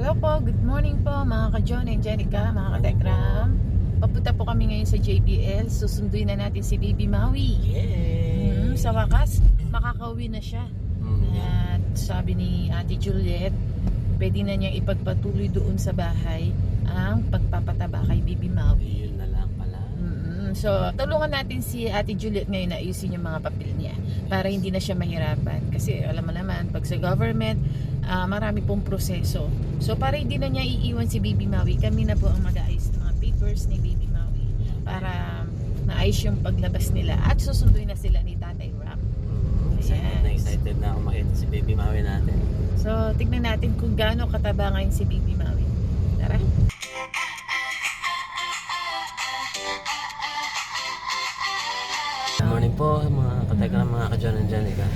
Hello po, good morning po mga ka-John and Jenica, mga ka-Tekram. Papunta po kami ngayon sa JBL. Susunduin na natin si Baby Maui. Sa wakas, makakauwi na siya. At sabi ni Ate Juliet, pwede na niyang ipagpatuloy doon sa bahay ang pagpapataba kay Baby Maui. Yun na lang pala. So, tulungan natin si Ate Juliet ngayon na ayusin yung mga papel niya para hindi na siya mahirapan. Kasi alam mo naman, pag sa government, marami pong proseso. So, para hindi na niya iiwan si Baby Maui, kami na po ang mag-aayos ng mga papers ni Baby Maui para maayos yung paglabas nila at susunduin na sila ni Tatay Ram. Excited na ako makita si Baby Maui natin. So, tignan natin kung gaano kataba ngayon si Baby Maui. Tara! Good morning po mga ka-Tekram, mga ka-John and Jenica.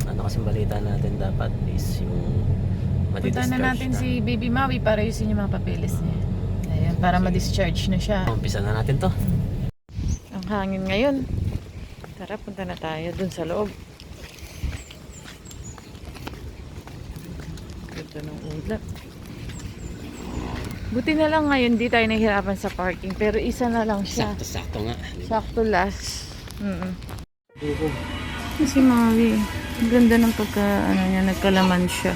Ano kasing balita natin dapat is yung Punta na natin si Baby Maui para ayusin yung mga papeles niya. Ayan, para ma-discharge na siya. Umpisa na natin to. Ang hangin ngayon. Tara, punta na tayo dun sa loob. Ito ng ulap. Buti na lang ngayon di tayo nahihirapan sa parking. Pero isa na lang siya. Sakto nga. Sakto last. Si Maui. Ang ganda ng pagka, niya, nagkalaman siya.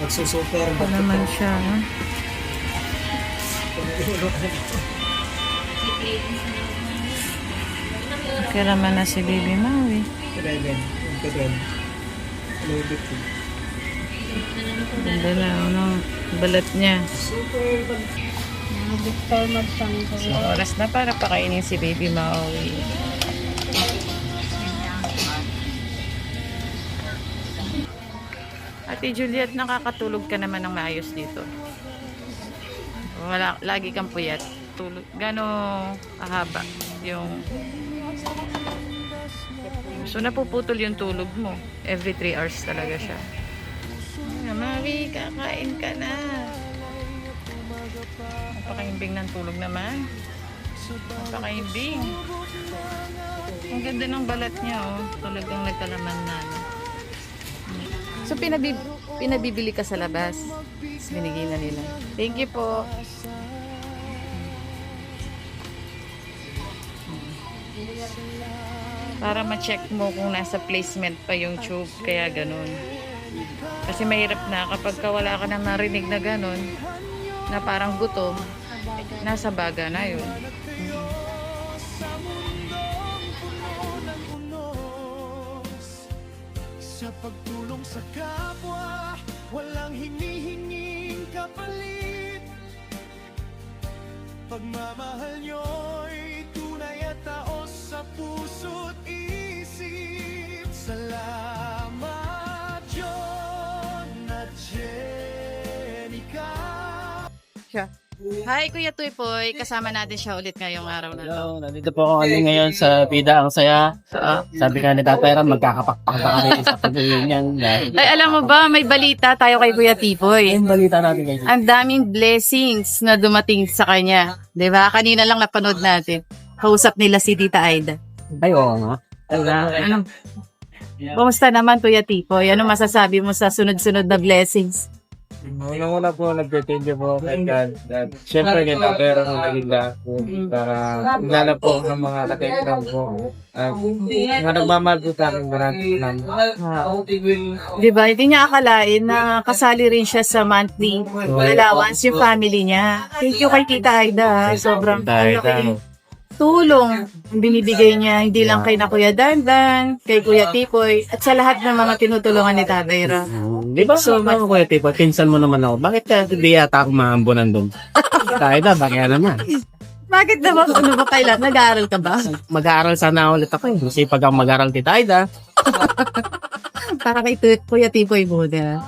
Nagsusuper. Kalaman siya, ha? Kalaman na si Baby Maui. Ganda na, ano, balat niya. So, oras na para pakainin si Baby Maui. Ate Juliet, nakakatulog ka naman ng maayos dito. Wala, lagi kang puyat. Tulog, gano'ng kahaba yung... So, napuputol yung tulog mo. Every 3 hours talaga siya. Maui, kakain ka na. Napakaimbing ng tulog naman. Napakaimbing. Ang ganda ng balat niya, oh. Talagang nagkalaman na. So, pinabibili ka sa labas. Binigay na nila. Thank you po. Para ma-check mo kung nasa placement pa yung tube. Kaya ganun. Kasi mahirap na kapag wala ka na marinig na ganun, na parang gutom, nasa baga na yun. Sa pagtulong sa kapwa, walang hinihinging kapalit. Pagmamahal nyo'y tunay at taos sa puso't isip. Salamat, John at Jenica. Hi, Kuya Tuypoy. Kasama natin siya ulit ngayong araw na to. Hello, nandito po ako kami ngayon sa Pida ang Saya. Sabi ka ni Tatay Ram, magkakapakpak na kami sa pag-uwi niyan. Ay, alam mo ba, may balita tayo kay Kuya Tuypoy. Yung balita natin ngayon. Ang daming blessings na dumating sa kanya. 'Di ba? Kanina lang napanood natin. Kausap nila si Tita Aida. Ay, oo nga. Ano? Kumusta naman, Kuya Tuypoy? Ano masasabi mo sa sunod-sunod na blessings? Una-una po, nag-thank you po kay God. Siyempre, kita pero nung naging lahat po. Para lala po ng mga katekram po. Mga nagmamahal po sa akin, maraming salamat. Di ba? Hindi niya akalain na kasali rin siya sa monthly allowance yung family niya. Thank you kay Tita Aida. Sobrang malaking tulong ang binibigay niya. Hindi lang kay na Kuya Dandan, kay Kuya Tipoy, at sa lahat ng mga tinutulungan ni Tatay Ra. Di ba? So, ako Kuya Tipo, pinsan mo naman ako. Bakit kaya hindi yata ako maambunan doon? Tayo na, bakit naman? Bakit naman? Ano ba kailan? Nag-aaral ka ba? Mag-aaral sana ulit ako. Kasi pag ako mag-aaral Tita Aida. Para kay Kuya Tipoy muna.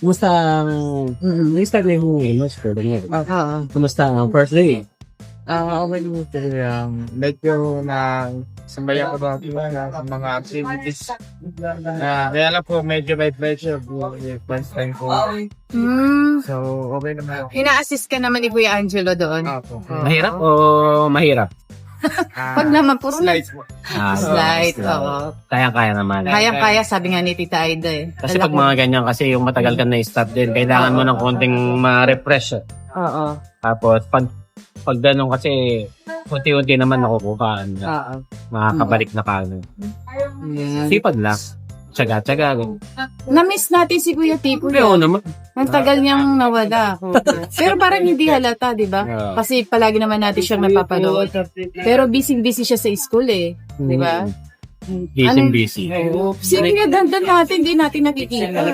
Kumusta ang... Start na yung school niya. Kumusta ang first day? Okay po, medyo na sambayan ko ba sa mga activities. Kaya lang po, medyo may pressure po. First time po. So, okay naman. Ina-assist ka naman ni Kuya Angelo doon. Ako. Mahirap o mahirap? Pag naman, puro Slides mo. slide. Oo. Kaya-kaya naman. Kaya-kaya, sabi nga ni Tita Aida eh. Kasi pag mga ganyan, kasi yung matagal ka na-stop din, kailangan mo ng konting ma-refresh. Oo. Tapos, pag ganun kasi, unti-unti naman nakukuhaan. Oo. Makakabalik na kagad. Yan. Sipag lang. Tsaga-tsaga. Na-miss natin si Kuya Tipo. Oo naman. Ang tagal niyang nawala. Pero parang hindi halata, di ba? Oo. Kasi palagi naman natin siyang napapanood. Pero busy-busy siya sa school eh. Di ba? Busy. Sige nga, dandan natin, hindi natin nakikita.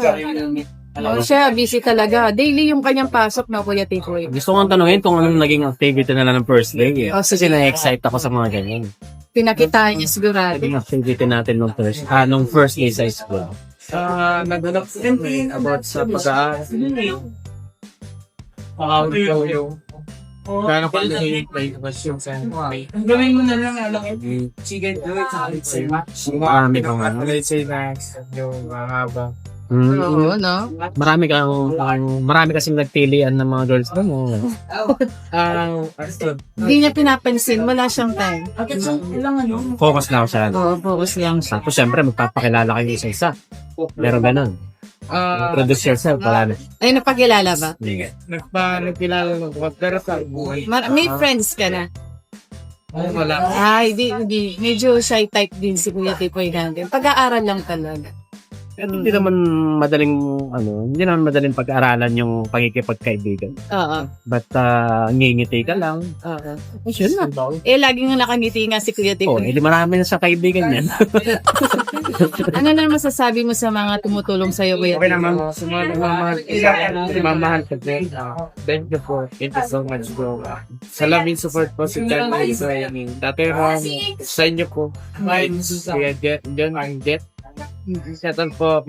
Oo, siya, busy talaga. Daily yung kanyang pasok na Kuya Tipo eh. Gusto kong tanungin kung anong naging activity nila ng first day. Eh. Oh, sige. Kasi na-excite ako sa mga ganyan. Pinakitaan niya sigurado. Naging activity natin nung first day sa school. Naghanap ko about sa pag-aaral. Kano pa naging question sa Gawin mo na lang, alam ko. Sige, do it sa Marami kang ano. Let's say next, yung mahaba. Oo, no? Marami kasing nagtilian ng mga girls doon. Hindi niya pinapansin, wala siyang time. Focus lang ako sa ano. Oo, focus lang siya. Tapos syempre, magpapakilala kayo isa-isa. Meron ganun. Introduce yourself, wala na. Ay, napakilala ba? Hindi. Nagpakilala ng ko, pero sa buhay. May friends ka na? Wala. Ay, hindi. Medyo shy type din si Kuya Tipoy natin. Pag-aaral lang talaga. Hindi naman madaling pag-aralan yung pagkikipagkaibigan. Oo. But ngingiti ka lang. Oo. Yun na. Laging nakangiti nga si Kuya Oh, Tipoy. edi marami na sa kaibigan yan. Ano na masasabi mo sa mga tumutulong sa'yo, Kuya Okay Tipoy? naman, sa mga nagmamahal ko din. Thank you po. Thank you so much, bro. Salamin support po si John Israel. Dati rin sa inyo po. Kaya John ang Jet. Settle po.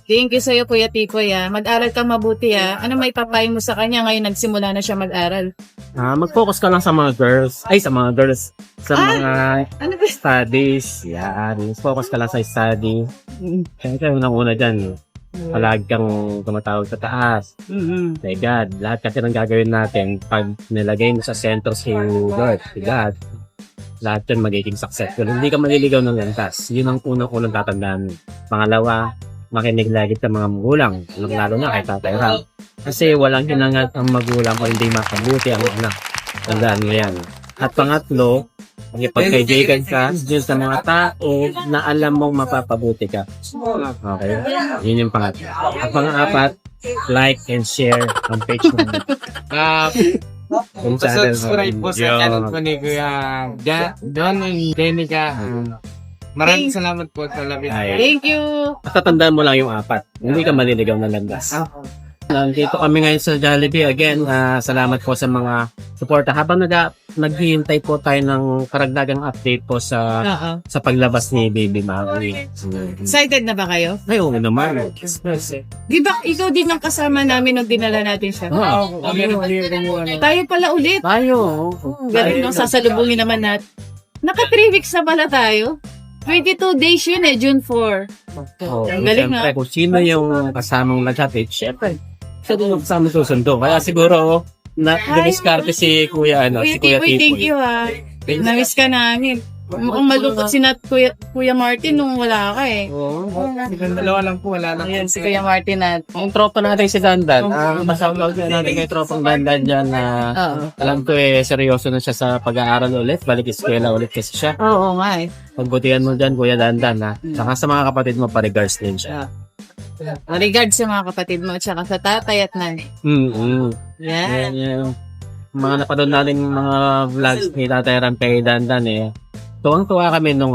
Thank you sa'yo, Kuya Tipoy. Mag-aral kang mabuti. Ano may papayin mo sa kanya ngayon nagsimula na siya mag-aral? Mag-focus ka lang sa mga girls. Ay, sa mga girls. Sa mga Ano ba? studies. Yan. Focus ka lang sa study. Kaya unang-una dyan. Palagi kang tumatawag sa taas. Say God. Lahat kasi ng gagawin natin, pag nilagay mo sa sentro si God, lahat yun magiging successful. Hindi ka maliligaw ng lantas. Yun ang unang tatandaan. Pangalawa, makinig lagi sa mga magulang. Lalo na kay Tatay Ram. Kasi walang hinangat ang magulang kung hindi makabuti ang anak. Tandaan mo yan. At pangatlo, magipagkaibigan ka dun sa mga tao na alam mong mapapabuti ka. Okay? Yun yung pangatlo. At pang-apat, like and share ang page mo. Kung channel mo. Subscribe po sa channel po ni Kuya Don and Jenica. Maraming salamat po sa labis. Thank you! At tatandaan mo lang yung apat. Hindi ka maliligaw ng landas. Nandito kami ngayon sa Jollibee. Again, salamat po sa mga suporta. Habang naghihintay po tayo ng karagdagang update po sa paglabas ni Baby Maui. Excited na ba kayo? Ay, oo naman. Di ba ikaw din ang kasama namin nung dinala natin siya? Tayo pala ulit. Tayo. Galing nung sasalubungin naman natin. Naka 3 weeks na pala tayo. 22 days yun June 4. Oh, Galing siyempre, kung sino yung kasamang naghatid, siyempre, siya din yung kasamang susundo. Kaya siguro, dumiskarte si Kuya, si Kuya Tipoy, thank Tipoy. you Na-miss ka namin. Mukhang malungkot si Kuya Martin nung wala ka eh. Dalawa lang po, wala lang. Ayan, si Kuya Martin at Ang tropa natin si Dandan, masawag natin kay tropang Dandan dyan na alam ko seryoso na siya sa pag-aaral ulit, balik eskwela ulit kasi siya. Oo nga eh. Pagbutihan mo dyan, Kuya Dandan ha. Saka sa mga kapatid mo, pa-regards din siya. Regards sa mga kapatid mo at saka sa tatay at nanay. Yan. Yan. Mga napanood natin mga vlogs ni Tatay Ram kay Dandan tuwang-tuwa kami nung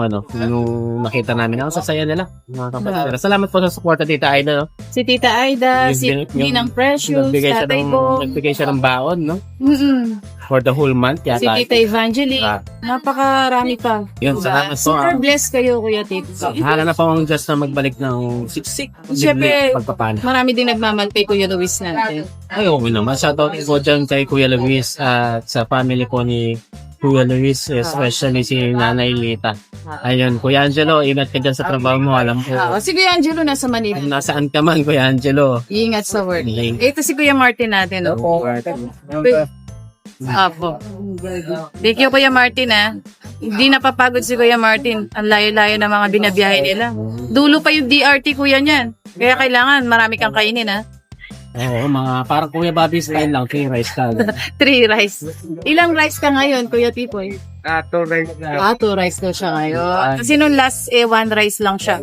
nakita namin. Ang sasaya nila, mga kapatid. Salamat po sa suporta, Tita Aida. No? Si Tita Aida, si Ninang Precious, Tatay Bo. Nagbigay siya ng baon, no? For the whole month. Si Tita Evangeline. Napakarami pa. Yun, salamat po. Super blessed kayo, Kuya Tito. Hala na po ang Diyos na magbalik ng siksik. Siyempre, pagpapana. marami din nagmamahal kay Kuya Luis natin. Ay, okay naman. Shoutout po dyan kay Kuya Luis at sa family po ni Kuya Luis, especially si Nanay Lita. Ayun, Kuya Angelo, ingat ka dyan sa trabaho mo, alam ko. Si Kuya Angelo nasa Manila. Nasaan ka man, Kuya Angelo? Ingat sa work. Ingat. Ito si Kuya Martin natin. Apo. Thank you, Kuya Martin, ha. Hindi napapagod si Kuya Martin. Ang layo-layo ng mga binabiyahe nila. Dulo pa yung DRT, Kuya, niyan. Kaya kailangan marami kang kainin, ha. Oo, mga parang Kuya Bobby style lang, 3 rice ka. 3 rice. Ilang rice ka ngayon, Kuya Tipoy? 2 rice na. 2 rice daw siya ngayon. Kasi nung last, 1 rice lang siya.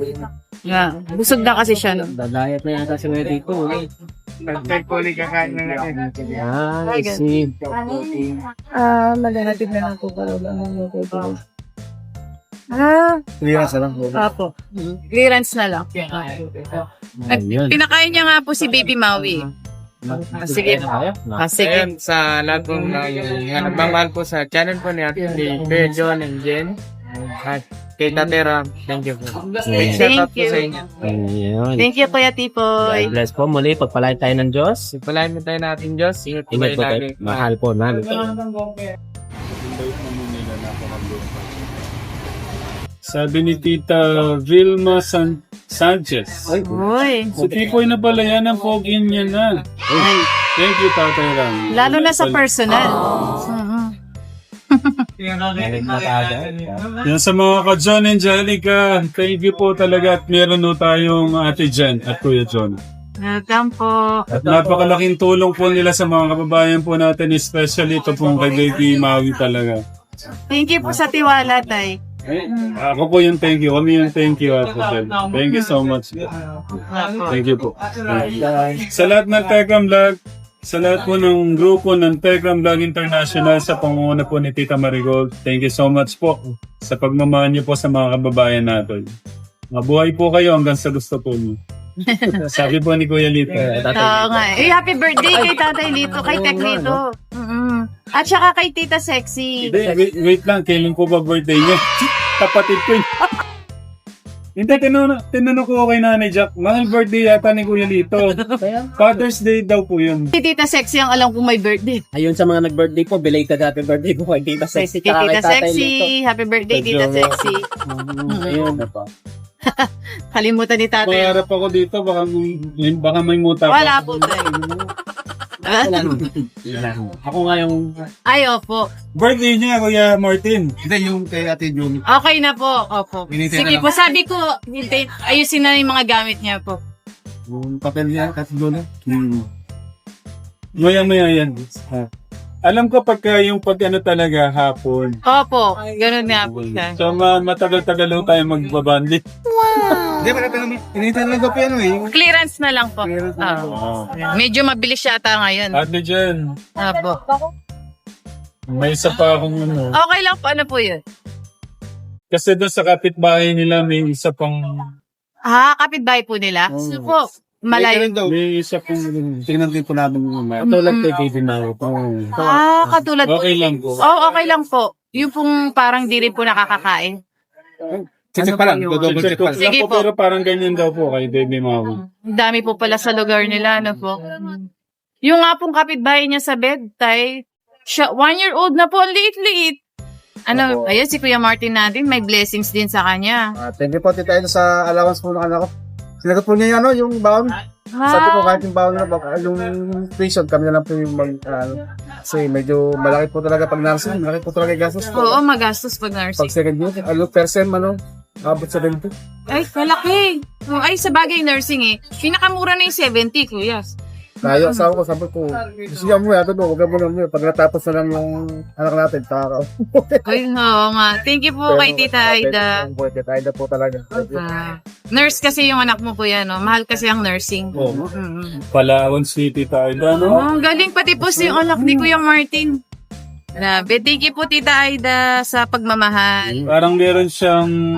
Yeah. Busog na kasi siya, no. Dadayat na yata si Kuya dito. Pag puli kakain na natin. Yan, I see. Maghanapin na lang po pala. Clearance na lang po. Apo. Clearance na lang. Ayun. Pinakain niya nga po si Baby Maui. Sige. Sige. Ayun, sa lahat po na nagmamahal po sa channel po ni Ate Kuya John and Jen. At kay Tatera, thank you po. Shout out po sa inyo. Ayun. Thank you, Kuya God Tipoy. bless po muli. Pagpalain tayo ng Diyos. Palain mo tayo natin, Diyos. Ingat po Ingat kayo po tayo. lagi. Mahal po namin. Sabi ni Tita Vilma Sanchez. Uy. Si Tipoy na pala yan, ang pogi niya na. Thank you, Tatay Ram. Lalo na sa personal. Yan sa mga ka-John Angelica, thank you po talaga at meron po tayong Ate Jen at Kuya John. Welcome po. At napakalaking tulong po nila sa mga kababayan po natin, especially ito pong kay Baby Maui talaga. Thank you po sa tiwala, Tay. Ako po yung thank you, kami yung thank you, Ate Jen. Thank you so much. Thank you po. Sa lahat ng Tekram Vlog, sa lahat po ng grupo ng Tekram Vlog International sa pangunguna po ni Tita Marigold, thank you so much po sa pagmamahal niyo po sa mga kababayan natin. Mabuhay po kayo hanggang sa gusto po niyo. Sabi po ni Kuya Lito. Oo nga. Happy birthday kay Tatay Lito, kay Tek Lito. At saka kay Tita Sexy. Hindi, wait lang, kailan po ba birthday niya? Kapatid ko yun. Hindi, tinanong ko kay Nanay Jack, mahal birthday yata ni Kuya Lito. Father's Day daw po yun. Si Tita Sexy ang alam kong may birthday. Ayun sa mga nag-birthday po, belated happy birthday po kay Tita Sexy. Kay tsaka Tita kay Tatay Sexy. Lito. Happy birthday, Tita Medyo- Sexy. Ayun na po. Kalimutan ni Tatay. Maharap ako dito, baka may muta pa. Wala po, Tay. Ako nga yung Ay, opo. Birthday niya, Kuya Martin. Hindi, yung kay Ate Jun. Okay na po. Opo. Hinintay Sige na lang. po, sabi ko, ayusin na yung mga gamit niya po. Yung papel niya, Ate Jun. Maya-maya yan. Alam ko pagka yung ano talaga hapon. Opo. Ganun nga po siya. So matagal-tagal lang tayo magbabandit. Hindi, maganda naman. Hinintay na lang ko po yan, eh. Clearance na lang po. Clearance na lang Oo. Medyo mabilis yata ngayon. Ate Jen, Opo. may isa pa akong ano. Okay lang po. Ano po yun? Kasi doon sa kapitbahay nila may isa pang Kapitbahay po nila? So po, malayo. may isa pang Tingnan din po namin yung mga. tulad kay Baby Maui po. Katulad po. okay lang po. Okay lang po. Yung pong parang di rin po nakakakain. Check pa lang. Double check pa lang. Sige Ako, po. pero parang ganyan daw po kay Baby Maui. Ang dami po pala sa lugar nila, ano po. Yung nga pong kapitbahay niya sa bed, Tay, siya, 1-year-old na po, ang liit-liit. Ano, ayun, si Kuya Martin natin, may blessings din sa kanya. Thank you po, Tita Ida, sa allowance po ng anak ko. Sinagot po niya yung ano, yung baon. Sabi ko kahit yung baon na, yung tuition, kami na lang po yung kasi medyo malaki po talaga pag nursing, malaki po talaga yung gastos. Oo, magastos pag Pag nursing. second year, percent abot 70. Ay, malaki. Ay, sa bagay nursing eh. Pinakamura na yung 70, Kuya. Tayo, asawa ko, sabi ko, gusto niya mo, ato do, huwag mo na mo. Pag natapos na lang yung anak natin, takaw. Ay, oo nga. Thank you po kay Tita Aida. Tita Aida po talaga. Nurse kasi yung anak mo, Kuya, no? Mahal kasi ang nursing. Oh, Palawan City tayo, no? Ang galing pati po si yung anak ni Kuya Martin. Grabe. Thank you po, Tita Aida, sa pagmamahal. Parang meron siyang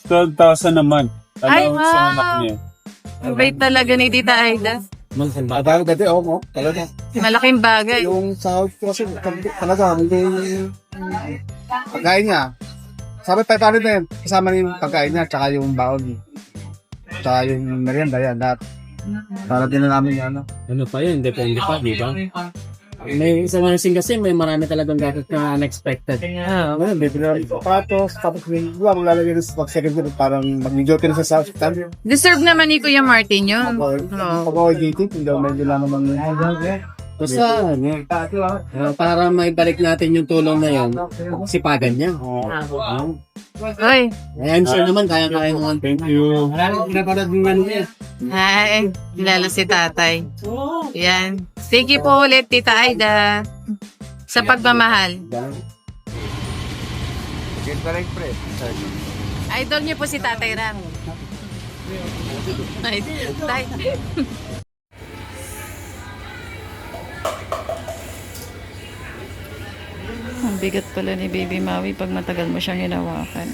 12,000 naman. Ay, Allowance sa wow. anak niya. Ang bait talaga ni Tita Aida. Bago dati, mo, talaga. Malaking bagay. Yung sahod ko kasi, talaga, hindi, pagkain niya. Sabi, 500 na yun. Kasama na yung pagkain niya, tsaka yung baon. Tsaka yung merienda, yan, lahat. Para din na namin yung ano. Ano pa yun, depende pa, di ba? May sa nursing kasi may marami talagang gastos na unexpected. Ngayon, bibili na rin sapatos, tapos yung iba, maglalagay rin sa pag-second year, parang mag-joke rin sa hospital. Deserve naman ni Kuya Martin yun. Oo. Pag-OJT, hindi ako medyo lang naman Basta, para may balik natin yung tulong na yun, sipagan niya. Oy, I'm sure naman, kaya-kaya naman. Thank you. Maraming pinapanood ng ano niya. hi. Kilala si tatay. Yan. Thank you po ulit, Tita Aida. Sa pagmamahal. Idol niyo po si Tatay Ram. Ay, tay. Ang bigat pala ni Baby Maui pag matagal mo siyang hinawakan.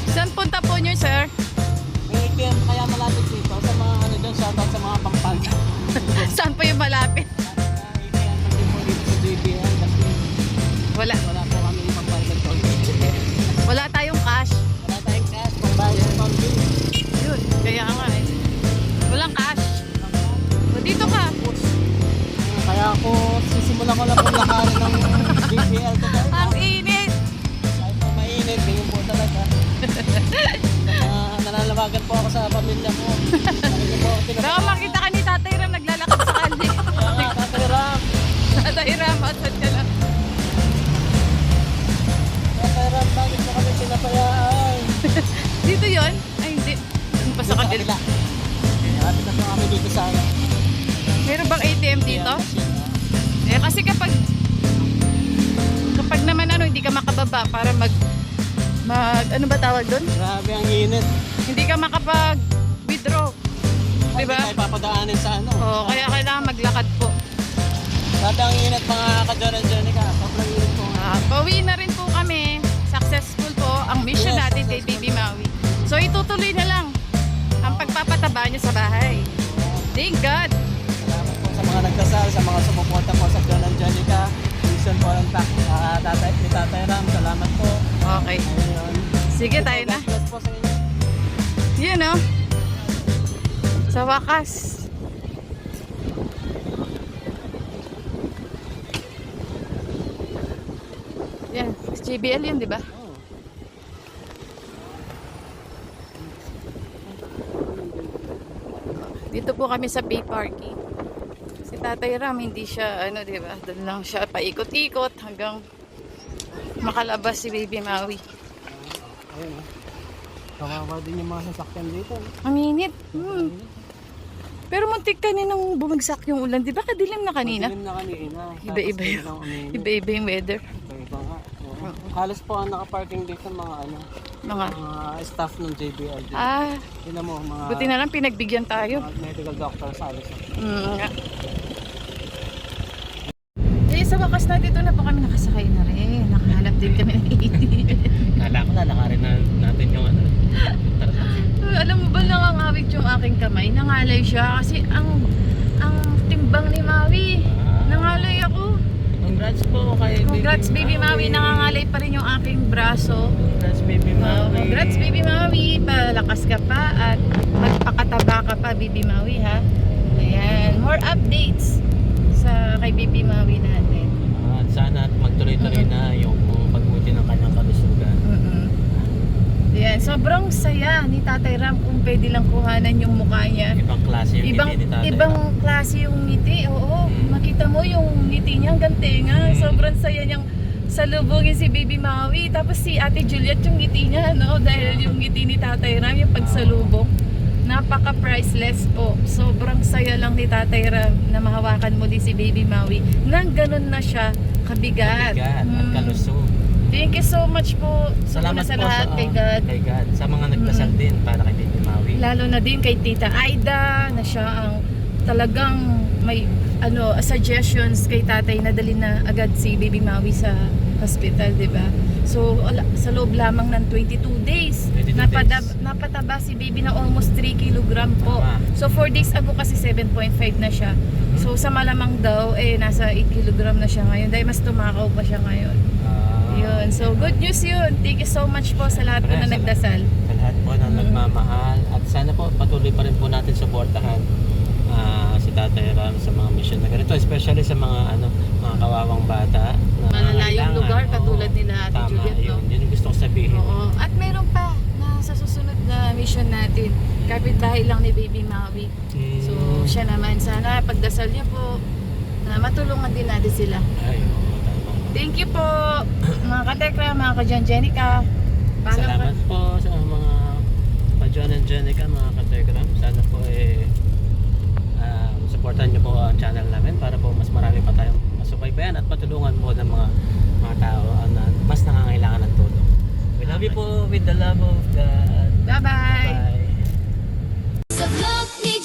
Saan punta po niyo, sir? ATM kaya malapit dito sa mga ano dyan, shoutout sa mga Pampanga. Saan po yung malapit? ATM kasi po dito sa JBL kasi Wala. wala po kami pambayad ko. Wala tayong cash. Wala tayong cash, pambayad ng pambil. Yun, kaya nga eh. Walang cash. O, dito ka. Kaya ako, sisimula ko lang lakarin ng JBL ko guys. Ang init. Kahit po mainit, ganyan po talaga. Nananawagan po ako sa pamilya ko. Baka makita ka ni Tatay Ram naglalakad sa kalye. Kaya nga, Tatay Ram. Tatay Ram, asan ka lang? Tatay Ram, bakit mo kami pinapayaan? Dito yon? Ay, hindi. Doon pa sa kabila. Marami na po kami dito sa ano. Meron bang ATM dito? Eh, kasi kapag naman ano, hindi ka makababa para ano ba tawag doon? Grabe ang init. Hindi ka makapag-withdraw. Diba? Diba? Hindi tayo papadaanin sa ano. Oo, kaya kailangan maglakad po. Grabe ang init mga ka-Joran ka. Sobrang init po nga. Pauwi na rin po kami. Successful po ang mission Yes, natin kay Baby Maui. So itutuloy na lang ang pagpapataba niya sa bahay. Thank God. Salamat po sa mga nagdasal, sa mga sumuporta po sa Joran ka. Mission po ng tatay ni Tatay Ram. Salamat po. Okay. Ayun. Sige, tayo na. Bless po sa inyo. Yun o. Sa wakas. Yan. JBL yun, di ba? Dito po kami sa Bay Parking. Si Tatay Ram, hindi siya, ano, di ba? Doon lang siya paikot-ikot hanggang makalabas si Baby Maui. Ayun o. Kawawa din yung mga sasakyan dito. Ang init. Pero muntik kaninang bumagsak yung ulan. Di ba kadilim na kanina? Madilim na kanina. Iba-iba Tapos yung, biglang uminit. iba-iba yung weather. Iba nga. Oo. Halos po ang nakaparking dito mga ano, Mga, staff ng JBL. Tingnan mo mga buti na lang pinagbigyan tayo. mga medical doctors halos. Nga. Eh, sa wakas na dito na po kami nakasakay na rin. Nakahanap din kami ng ATM. Kala ko lalakarin na natin yung ano. Alam mo ba nangangawit yung aking kamay? Nangalay siya kasi ang timbang ni Maui. Nangalay ako. Congrats po kay Congrats Baby Maui. Nangangalay pa rin yung aking braso. Congrats baby Wow, congrats Baby Maui. Palakas ka pa at magpakataba ka pa Baby Maui ha. Ayan, more updates sa kay Baby Maui natin. At sana at magtuloy-tuloy na yung pagbuti ng kanyang kalusugan. Ayan, sobrang saya ni Tatay Ram kung pwede lang kuhanan yung mukha niya. Ibang klase yung Ibang, ngiti ni tatay. ibang klase yung ngiti, oo. Makita mo yung ngiti niya, hanggang tenga. Sobrang saya niyang salubungin si Baby Maui. Tapos si Ate Juliet yung ngiti niya, no? Dahil yung ngiti ni Tatay Ram, yung pagsalubong. Napaka-priceless po. Sobrang saya lang ni Tatay Ram na mahawakan mo din si Baby Maui. Nang ganun na siya, kabigat. At kalusog. Thank you so much po. Salamat sa po lahat kay God. Kay God. Sa mga nagdasal din para kay Baby Maui. Lalo na din kay Tita Aida na siya ang talagang may suggestions kay tatay na dali na agad si Baby Maui sa hospital, 'di ba? So sa loob lamang ng 22 days, 22 days. napataba si baby na almost 3 kilogram po. Tama. So 4 days ago kasi 7.5 na siya. So sa malamang daw nasa 8 kilogram na siya ngayon dahil mas tumakaw pa siya ngayon. Yun. So, good news yun. Thank you so much po sa lahat po na nagdasal. Sa lahat po na nagmamahal. At sana po patuloy pa rin po natin suportahan si Tatay Ram sa mga mission na ganito. Especially sa mga mga kawawang bata. Na Malalayong lugar Oo, katulad nila Ate tama, Juliet. No? yun yung gusto ko sabihin. Oo. At meron pa na sa susunod na mission natin. Kapitbahay lang ni Baby Maui. So, siya naman. Sana pagdasal niya po na matulungan din natin sila. Ay, oo, tama. Thank you po mga katekra, mga ka-John Jenica. Salamat po sa mga pa-John and Jenica, mga ka-Telegram. Sana po supportan niyo po ang channel namin para po mas marami pa tayong masubaybayan at matulungan po ng mga tao na mas nangangailangan ng tulong. We love you po with the love of God. Bye-bye! Bye. Sa vlog ni